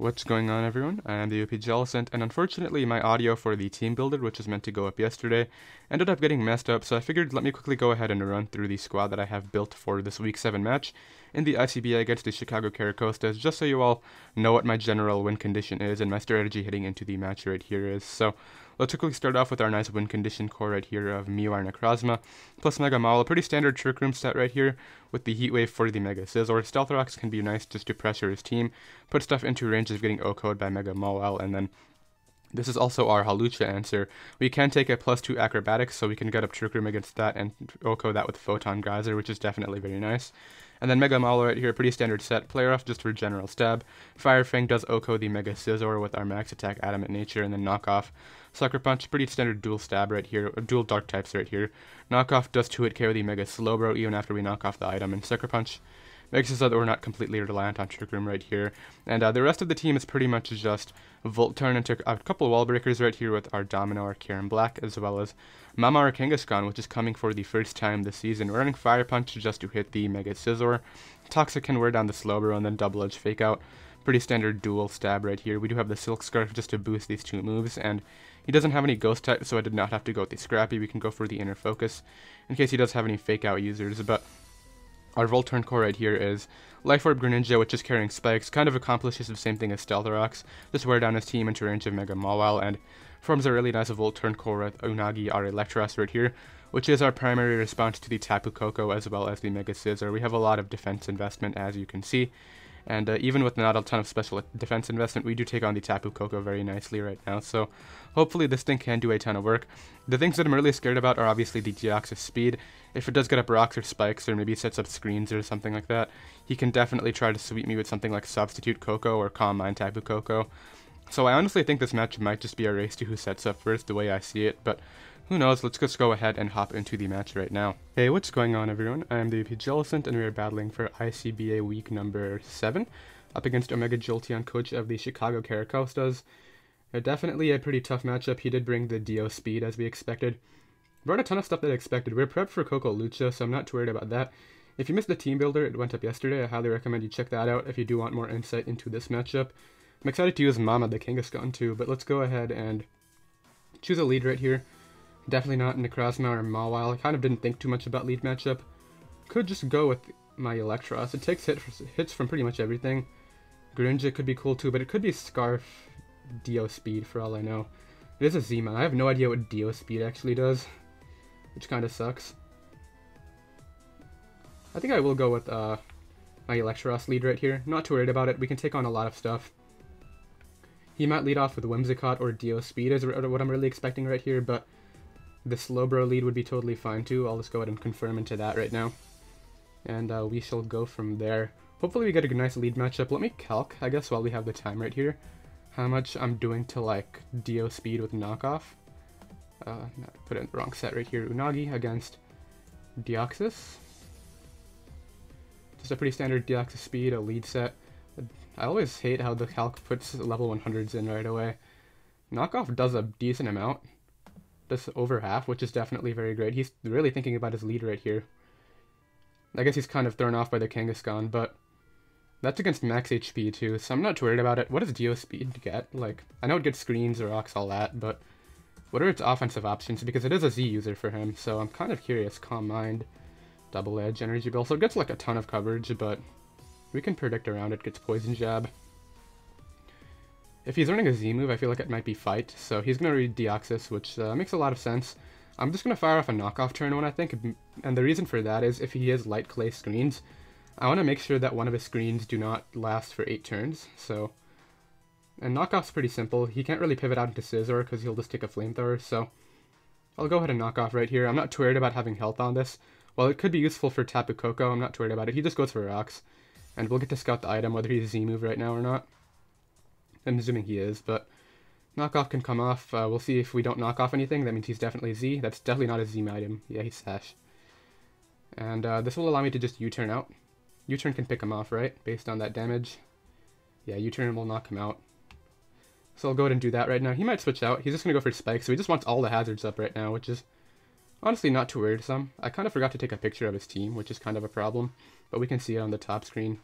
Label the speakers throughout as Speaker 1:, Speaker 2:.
Speaker 1: What's going on, everyone? I am the OPJellicent, and unfortunately my audio for the team builder, which was meant to go up yesterday, ended up getting messed up, so I figured let me quickly go ahead and run through the squad that I have built for this Week 7 match in the ICBA against the Chicago Carracostas, just so you all know what my general win condition is and my strategy heading into the match right here is. So let's quickly start off with our nice win condition core right here of Mawile Necrozma plus Mega Mawile. Pretty standard Trick Room stat right here with the Heat Wave for the Mega Scizor. Stealth Rocks can be nice just to pressure his team, put stuff into range of getting OHKO'd by Mega Mawile, and then this is also our Hawlucha answer. We can take a +2 acrobatics, so we can get up Trick Room against that and OHKO that with Photon Geyser, which is definitely very nice. And then Mega Mawile right here, pretty standard set. Player off just for general stab. Fire Fang does OHKO the Mega Scizor with our max attack Adamant Nature, and then knock off. Sucker Punch, pretty standard dual stab right here, dual dark types right here. Knock off does 2-hit KO the Mega Slowbro even after we knock off the item, and Sucker Punch makes it so that we're not completely reliant on Trick Room right here. And the rest of the team is pretty much just Volt Turn into a couple of Wall Breakers right here with our Domino, our Karen Black, as well as Mama or Kangaskhan, which is coming for the first time this season. We're running Fire Punch just to hit the Mega Scizor. Toxic can wear down the Slowbro, and then Double Edge Fake Out. Pretty standard dual stab right here. We do have the Silk Scarf just to boost these two moves, and he doesn't have any Ghost type, so I did not have to go with the Scrappy. We can go for the Inner Focus in case he does have any Fake Out users, but our Volturn core right here is Life Orb Greninja, which is carrying Spikes, kind of accomplishes the same thing as Stealth Rocks, just wear down his team into range of Mega Mawile, and forms a really nice Volturn core with Unagi, our Electros right here, which is our primary response to the Tapu Koko as well as the Mega Scizor. We have a lot of defense investment, as you can see, and even with not a ton of special defense investment, we do take on the Tapu Koko very nicely right now, so hopefully this thing can do a ton of work. The things that I'm really scared about are obviously the Deoxys speed. If it does get up rocks or spikes, or maybe sets up screens or something like that, he can definitely try to sweep me with something like Substitute Koko or Calm Mind Tapu Koko. So I honestly think this match might just be a race to who sets up first, the way I see it, but who knows. Let's just go ahead and hop into the match right now. Hey, what's going on, everyone? I am the OPJellicent, and we are battling for ICBA week number 7 up against OmegaJolteon, coach of the Chicago Carracostas. Definitely a pretty tough matchup. He did bring the Dio speed as we expected. Brought a ton of stuff that I expected. We're prepped for Coco Lucha, so I'm not too worried about that. If you missed the team builder, it went up yesterday. I highly recommend you check that out if you do want more insight into this matchup. I'm excited to use Mama the Kangaskhan too, but let's go ahead and choose a lead right here. Definitely not Necrozma or Mawile. I kind of didn't think too much about lead matchup. Could just go with my Electros. It takes hits from pretty much everything. Greninja could be cool too, but it could be Scarf Dio speed for all I know. It is a Z-Man. I have no idea what Dio speed actually does, which kind of sucks. I think I will go with my Electros lead right here. Not too worried about it. We can take on a lot of stuff. He might lead off with Whimsicott or Dio speed is what I'm really expecting right here, but the Slowbro lead would be totally fine too. I'll just go ahead and confirm into that right now. And we shall go from there. Hopefully we get a nice lead matchup. Let me calc, I guess, while we have the time right here, how much I'm doing to like Dio speed with knockoff. Put it in the wrong set right here. Unagi against Deoxys. Just a pretty standard Deoxys speed, a lead set. I always hate how the calc puts level 100s in right away. Knockoff does a decent amount. Does over half, which is definitely very great. He's really thinking about his lead right here. I guess he's kind of thrown off by the Kangaskhan, but that's against max HP too, so I'm not too worried about it. What does Dio speed get? Like, I know it gets screens or rocks, all that, but what are its offensive options? Because it is a Z user for him, so I'm kind of curious. Calm Mind, Double Edge, Energy Ball, so it gets like a ton of coverage, but we can predict around it. Gets Poison Jab. If he's running a Z move, I feel like it might be Fight, so he's going to read Deoxys, which makes a lot of sense. I'm just going to fire off a knockoff turn one, I think, and the reason for that is if he has light clay screens, I want to make sure that one of his screens do not last for 8 turns, so... And knockoff's pretty simple. He can't really pivot out into Scizor because he'll just take a Flamethrower, so I'll go ahead and knock off right here. I'm not too worried about having health on this. While it could be useful for Tapu Koko, I'm not too worried about it. He just goes for rocks, and we'll get to scout the item, whether he's a Z move right now or not. I'm assuming he is, but knockoff can come off. We'll see if we don't knock off anything. That means he's definitely Z. That's definitely not a Z item. Yeah, he's Sash. And this will allow me to just U-turn out. U-turn can pick him off, right? Based on that damage. Yeah, U-turn will knock him out. So I'll go ahead and do that right now. He might switch out. He's just going to go for Spike, so he just wants all the hazards up right now, which is honestly not too worrisome. I kind of forgot to take a picture of his team, which is kind of a problem, but we can see it on the top screen.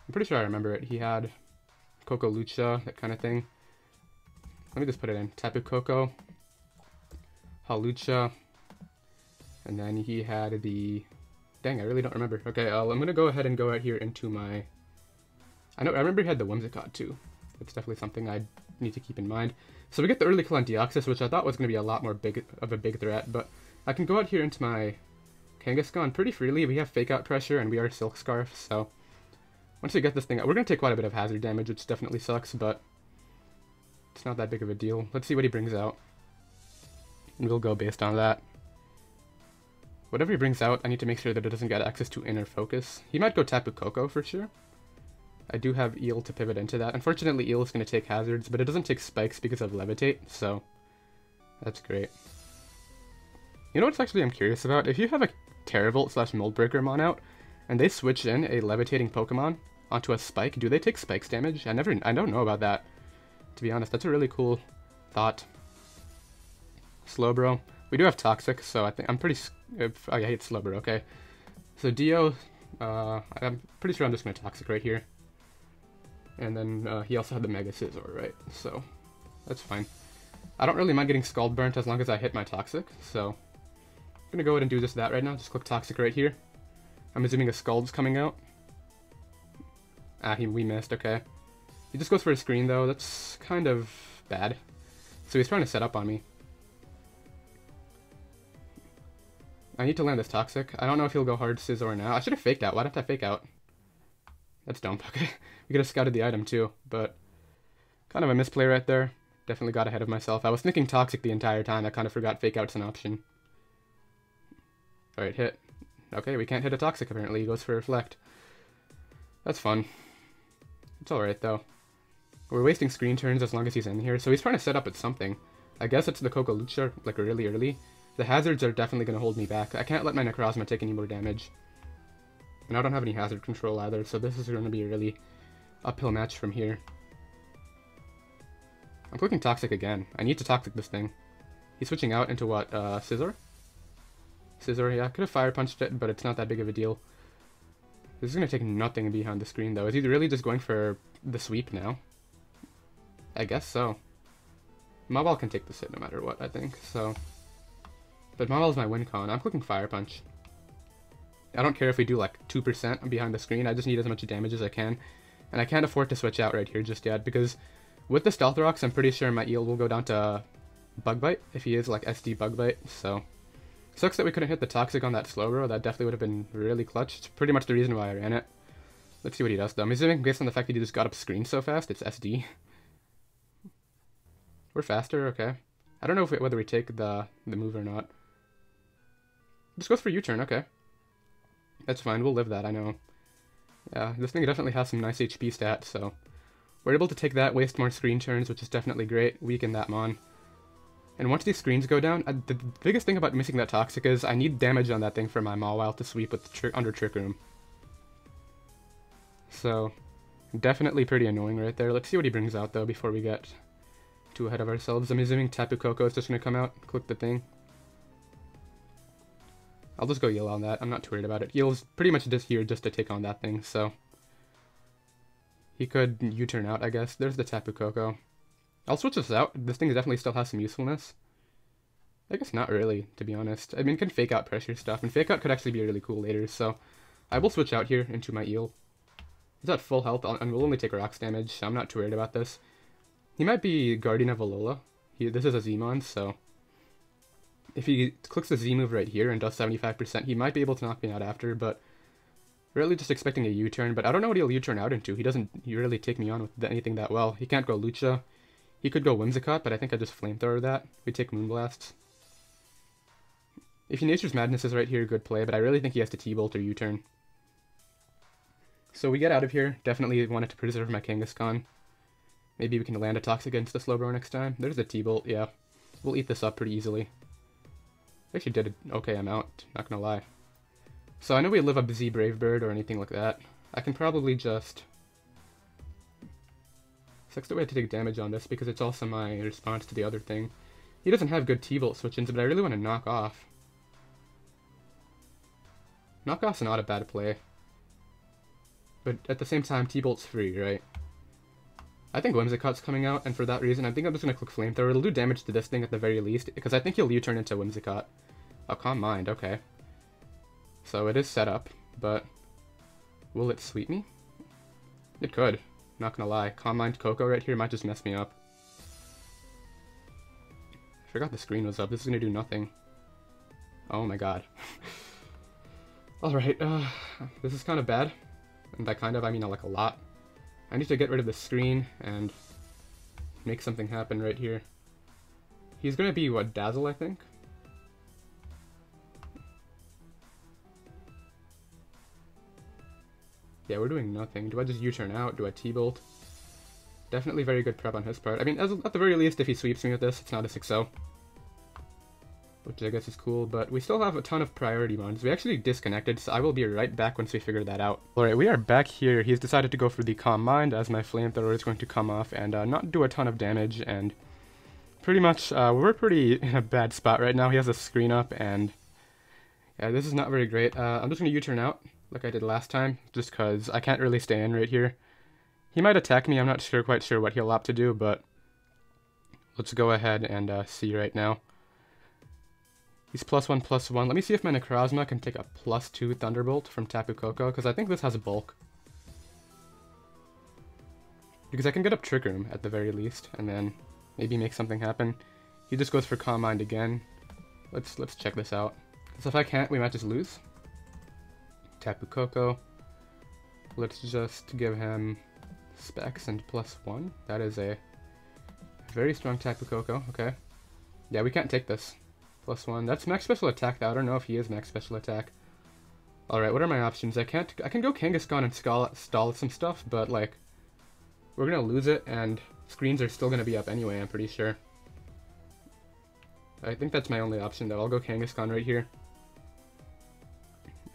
Speaker 1: I'm pretty sure I remember it. He had Coco Lucha, that kind of thing. Let me just put it in. Tapu Koko, Halucha, and then he had the... Dang, I really don't remember. Okay, I'm going to go ahead and go out here into my... I remember he had the Whimsicott too. That's definitely something I need to keep in mind. So we get the early kill on Deoxys, which I thought was going to be a lot more of a big threat, but I can go out here into my Kangaskhan pretty freely. We have Fake Out Pressure, and we are Silk Scarf, so once we get this thing out, we're going to take quite a bit of hazard damage, which definitely sucks, but it's not that big of a deal. Let's see what he brings out, and we'll go based on that. Whatever he brings out, I need to make sure that it doesn't get access to Inner Focus. He might go Tapu Koko for sure. I do have Eel to pivot into that. Unfortunately, Eel is going to take hazards, but it doesn't take spikes because of Levitate, so that's great. You know what's actually I'm curious about? If you have a Terravolt / Moldbreaker mon out, and they switch in a Levitating Pokemon onto a Spike, do they take Spikes damage? I don't know about that, to be honest. That's a really cool thought. Slowbro. We do have Toxic, so I'm pretty... Oh, yeah, it's Slowbro, okay. So Dio, I'm pretty sure I'm just going to Toxic right here. And then he also had the Mega Scizor, right? So that's fine. I don't really mind getting Scald Burnt as long as I hit my Toxic, so I'm going to go ahead and do just that right now. Just click Toxic right here. I'm assuming a Scald's coming out. Ah, we missed, okay. He just goes for a screen though, that's kind of bad. So he's trying to set up on me. I need to land this Toxic. I don't know if he'll go hard Scizor now. I should have faked out. Why didn't I fake out? That's dumb. Okay. We could have scouted the item too, but kind of a misplay right there. Definitely got ahead of myself. I was thinking Toxic the entire time. I kind of forgot fake out's an option. Alright, hit. Okay, we can't hit a Toxic apparently. He goes for Reflect. That's fun. It's alright though. We're wasting screen turns as long as he's in here, so he's trying to set up at something. I guess it's the Coco Lucha, like really early. The hazards are definitely going to hold me back. I can't let my Necrozma take any more damage. And I don't have any hazard control either, so this is going to be a really uphill match from here. I'm clicking Toxic again. I need to Toxic this thing. He's switching out into what, Scizor? Scizor, yeah, I could have Fire Punched it, but it's not that big of a deal. This is going to take nothing behind the screen, though. Is he really just going for the sweep now? I guess so. Mawile can take this hit no matter what, I think, so... But Mawile's my win con. I'm clicking Fire Punch. I don't care if we do like 2% behind the screen, I just need as much damage as I can. And I can't afford to switch out right here just yet, because with the Stealth Rocks, I'm pretty sure my Eel will go down to Bug Bite, if he is like SD Bug Bite, so... Sucks that we couldn't hit the Toxic on that Slowbro, that definitely would have been really clutch. It's pretty much the reason why I ran it. Let's see what he does though. I'm assuming based on the fact that he just got up screen so fast, it's SD. We're faster, okay. I don't know whether we take the move or not. Just goes for U-turn, okay. That's fine, we'll live that, I know. Yeah, this thing definitely has some nice HP stats, so... We're able to take that, waste more screen turns, which is definitely great, weaken that mon. And once these screens go down, the biggest thing about missing that Toxic is I need damage on that thing for my Mawile to sweep with under Trick Room. So, definitely pretty annoying right there. Let's see what he brings out though before we get too ahead of ourselves. I'm assuming Tapu Koko is just going to come out, click the thing. I'll just go Eel on that, I'm not too worried about it. Eel's pretty much just here just to take on that thing, so... He could U-turn out, I guess. There's the Tapu Koko. I'll switch this out. This thing definitely still has some usefulness. I guess not really, to be honest. I mean, it can fake out pressure stuff, and fake out could actually be really cool later, so... I will switch out here into my Eel. He's at full health, and we'll only take rocks damage, so I'm not too worried about this. He might be Guardian of Alola. This is a Z-mon, so... If he clicks the Z move right here and does 75%, he might be able to knock me out after, but... Really just expecting a U-turn, but I don't know what he'll U-turn out into. He doesn't really take me on with anything that well. He can't go Lucha. He could go Whimsicott, but I think I just Flamethrower that. We take Moonblast. If he Nature's Madness is right here, good play, but I really think he has to T-Bolt or U-turn. So we get out of here. Definitely wanted to preserve my Kangaskhan. Maybe we can land a Toxic against the Slowbro next time. There's the T-Bolt, yeah. We'll eat this up pretty easily. Actually did an okay amount, not gonna lie. So I know we live up Z Brave Bird or anything like that. I can probably just... Sucks that we had to take damage on this because it's also my response to the other thing. He doesn't have good T-Bolt switch-ins, but I really want to knock off. Knock off's not a bad play. But at the same time, T-Bolt's free, right? I think Whimsicott's coming out, and for that reason, I think I'm just going to click Flamethrower. It'll do damage to this thing at the very least, because I think he'll U-turn into Whimsicott. Oh, Calm Mind, okay. So it is set up, but will it sweep me? It could, not gonna lie. Calm Mind Coco right here might just mess me up. I forgot the screen was up. This is gonna do nothing. Oh my god. Alright, this is kind of bad. And by kind of, I mean like a lot. I need to get rid of the screen and make something happen right here. He's gonna be, what, Dazzle, I think? Yeah, we're doing nothing. Do I just U-turn out? Do I T-bolt? Definitely very good prep on his part. I mean, at the very least, if he sweeps me with this, it's not a 6-0. Which I guess is cool, but we still have a ton of priority mons. We actually disconnected, so I will be right back once we figure that out. Alright, we are back here. He's decided to go for the Calm Mind, as my Flamethrower is going to come off and not do a ton of damage, and pretty much, we're pretty in a bad spot right now. He has a screen up, and yeah, this is not very great. I'm just going to U-turn out, like I did last time, just because I can't really stay in right here. He might attack me, I'm not quite sure what he'll opt to do, but let's go ahead and see right now. He's +1/+1. Let me see if my Necrozma can take a +2 Thunderbolt from Tapu Koko, because I think this has a bulk. Because I can get up Trick Room at the very least, and then maybe make something happen. He just goes for Calm Mind again. Let's check this out. So if I can't, we might just lose. Tapu Koko. Let's just give him Specs and +1. That is a very strong Tapu Koko. Okay. Yeah, we can't take this. +1. That's max special attack though. I don't know if he is max special attack. Alright, what are my options? I can go Kangaskhan and stall some stuff, but like we're gonna lose it and screens are still gonna be up anyway, I'm pretty sure. I think that's my only option though. I'll go Kangaskhan right here.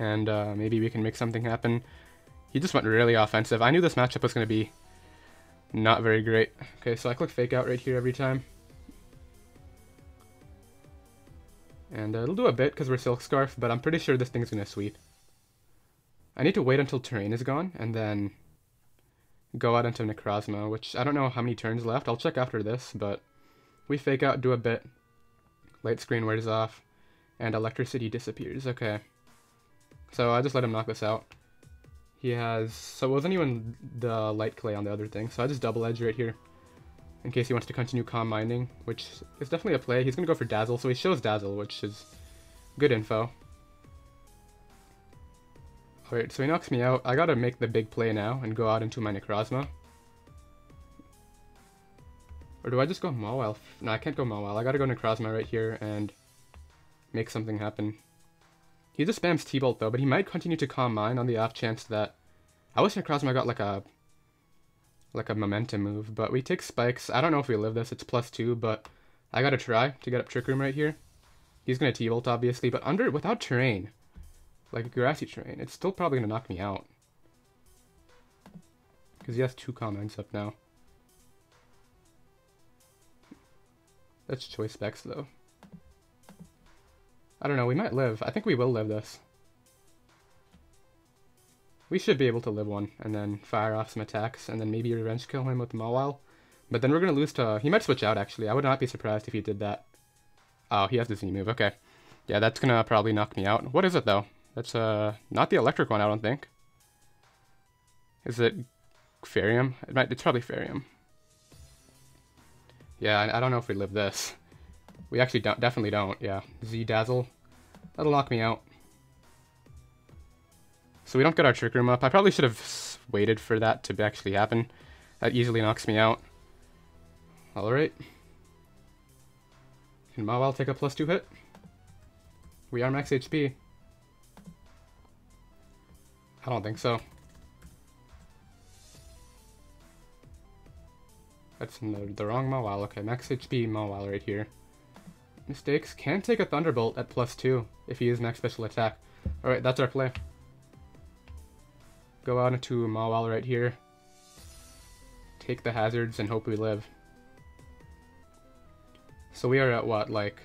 Speaker 1: And maybe we can make something happen. He just went really offensive. I knew this matchup was gonna be not very great. Okay, so I click Fake Out right here every time. And it'll do a bit because we're Silk Scarf, but I'm pretty sure this thing's going to sweep. I need to wait until terrain is gone, and then go out into Necrozma, which I don't know how many turns left. I'll check after this, but we Fake Out, do a bit. Light screen wears off, and electricity disappears. Okay. So I just let him knock this out. He has... So it wasn't even the Light Clay on the other thing, so I just Double Edge right here. In case he wants to continue Calm Minding, which is definitely a play. He's going to go for Dazzle, so he shows Dazzle, which is good info. Alright, so he knocks me out. I gotta make the big play now and go out into my Necrozma. Or do I just go Mawile? No, I can't go Mawile. I gotta go Necrozma right here and make something happen. He just spams T-Bolt though, but he might continue to Calm Mind on the off chance that... I wish Necrozma got like a momentum move, but we take Spikes. I don't know if we live this, it's +2, but I gotta try to get up Trick Room right here. He's gonna T-Bolt, obviously, but without terrain, like grassy terrain, it's still probably gonna knock me out. Because he has 2 Calm Minds up now. Let's Choice Specs, though. I don't know, we might live. I think we will live this. We should be able to live one, and then fire off some attacks, and then maybe revenge kill him with Mawile. But then we're going to lose to... He might switch out, actually. I would not be surprised if he did that. Oh, he has the Z move. Okay. Yeah, that's going to probably knock me out. What is it, though? That's not the electric one, I don't think. Is it Farium? It's probably Farium. Yeah, I don't know if we live this. We actually definitely don't. Yeah, Z Dazzle. That'll knock me out. So we don't get our Trick Room up. I probably should have waited for that to actually happen. That easily knocks me out. Alright. Can Mawile take a +2 hit? We are max HP. I don't think so. That's the wrong Mawile. Okay, max HP Mawile right here. Mistakes. Can take a Thunderbolt at +2 if he is max special attack. Alright, that's our play. Go out into Mawile right here. Take the hazards and hope we live. So we are at what, like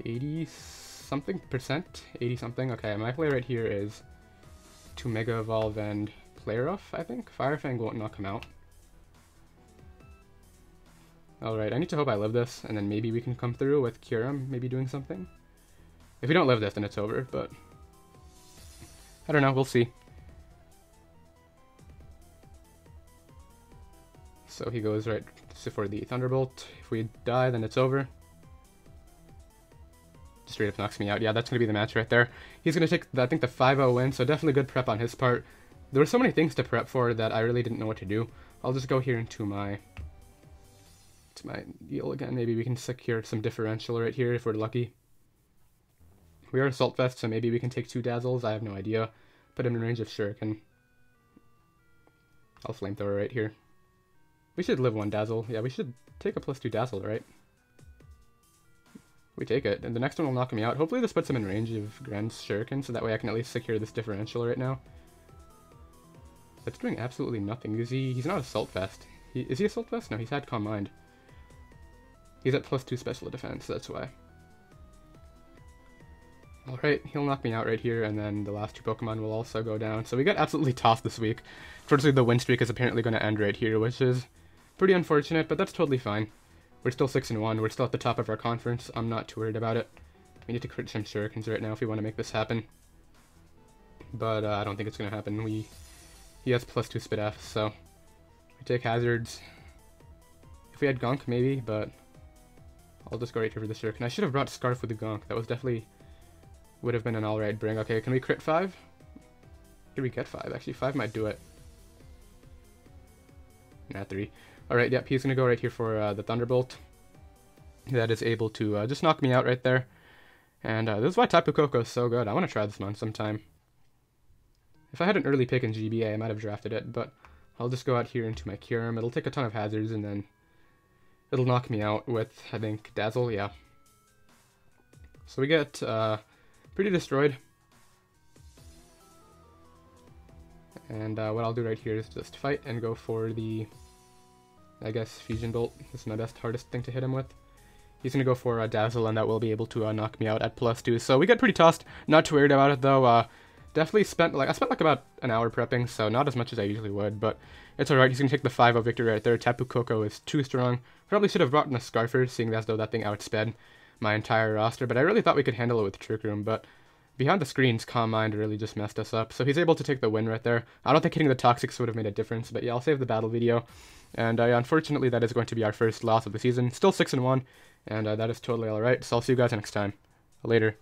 Speaker 1: 80 something percent? 80 something? Okay, my play right here is to Mega Evolve and Player Off, I think. Fire Fang won't knock him out. Alright, I need to hope I live this, and then maybe we can come through with Kyurem maybe doing something. If we don't live this, then it's over, but I don't know, we'll see. So he goes right for the Thunderbolt. If we die, then it's over. Just straight up knocks me out. Yeah, that's going to be the match right there. He's going to take, I think, the 5-0 win, so definitely good prep on his part. There were so many things to prep for that I really didn't know what to do. I'll just go here into my deal again. Maybe we can secure some differential right here if we're lucky. We are Assault Vest, so maybe we can take 2 Dazzles. I have no idea. Put him in range of Shuriken. I'll Flamethrower right here. We should live 1 Dazzle. Yeah, we should take a +2 Dazzle, right? We take it, and the next one will knock me out. Hopefully this puts him in range of Grand Shuriken, so that way I can at least secure this differential right now. That's doing absolutely nothing. He's not Assault Vest. Is he Assault Vest? No, he's had Calm Mind. He's at +2 special defense, that's why. Alright, he'll knock me out right here, and then the last 2 Pokemon will also go down. So we got absolutely tossed this week. Unfortunately, the win streak is apparently going to end right here, which is pretty unfortunate, but that's totally fine. We're still 6-1. We're still at the top of our conference. I'm not too worried about it. We need to crit some Shurikens right now if we want to make this happen. But I don't think it's going to happen. He has +2 Spit F, so we take hazards. If we had Gunk, maybe, but I'll just go right here for the Shuriken. I should have brought Scarf with the Gunk. That was definitely would have been an alright bring. Okay, can we crit 5? Here we get 5. Actually, 5 might do it. Nah, 3. Alright, yep, he's going to go right here for the Thunderbolt. That is able to just knock me out right there. And this is why Tapu Koko is so good. I want to try this one sometime. If I had an early pick in GBA, I might have drafted it, but I'll just go out here into my Kyurem. It'll take a ton of hazards, and then it'll knock me out with, I think, Dazzle, yeah. So we get pretty destroyed. And what I'll do right here is just fight and go for the, I guess, Fusion Bolt. This is my hardest thing to hit him with. He's going to go for Dazzle, and that will be able to knock me out at +2. So we get pretty tossed. Not too worried about it, though. Definitely spent like about an hour prepping, so not as much as I usually would, but it's alright. He's going to take the 5-0 victory right there. Tapu Koko is too strong. Probably should have brought in a Scarfer, seeing as though that thing outsped my entire roster, but I really thought we could handle it with Trick Room, but behind the screens, Calm Mind really just messed us up, so he's able to take the win right there. I don't think hitting the Toxics would have made a difference, but yeah, I'll save the battle video, and unfortunately that is going to be our first loss of the season. Still 6-1, and that is totally alright, so I'll see you guys next time. Later.